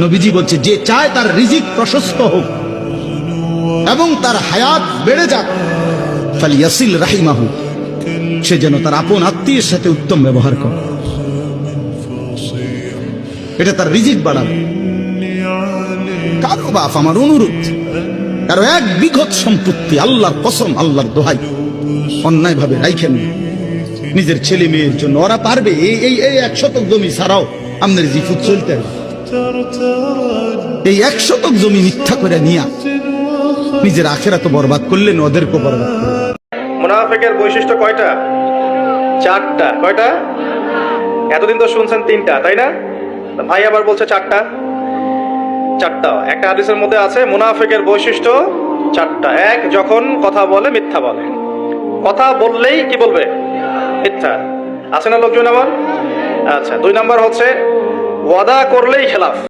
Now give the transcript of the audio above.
নবীজি বলছে, যে চায় তার রিজিক প্রশস্ত হোক এবং তার হায়াত বেড়ে যাক, ফালিয়াসিল রাহিমাহু, সে যেন তার আপন আত্মীয়ের সাথে উত্তম ব্যবহার করে। এটা তার রিজিক বাড়াবে। কারো বাপ, আমার অনুরোধ, কারো 1 বিঘত সম্পত্তি আল্লাহর কসম, আল্লাহর দোহাই অন্যায় ভাবে রাইখেন না নিজের ছেলে মেয়ের জন্য। ওরা পারবে এই 1 শতক জমি ছাড়াও আপনার জিফুত চলতে হবে। এই 1 শতক জমি মিথ্যা করে নিয়া নিজের আখেরাত বরবাদ করলেন, ওদেরকে বরবাদ করলেন। মুনাফিকের বৈশিষ্ট্য কয়টা? 4টা। কয়টা? এতদিন তো শুনছেন 3টা, তাই না? ভাই আবার বলছে 4টা। একটা হাদিসের মধ্যে আছে মুনাফিকের বৈশিষ্ট্য 4টা। 1, যখন কথা বলে মিথ্যা বলে। কথা বললেই কি বলবে? মিথ্যা। আছে না লোকজন আমার? আচ্ছা। 2 নাম্বার হচ্ছে ওয়াদা করলেই খেলাফ।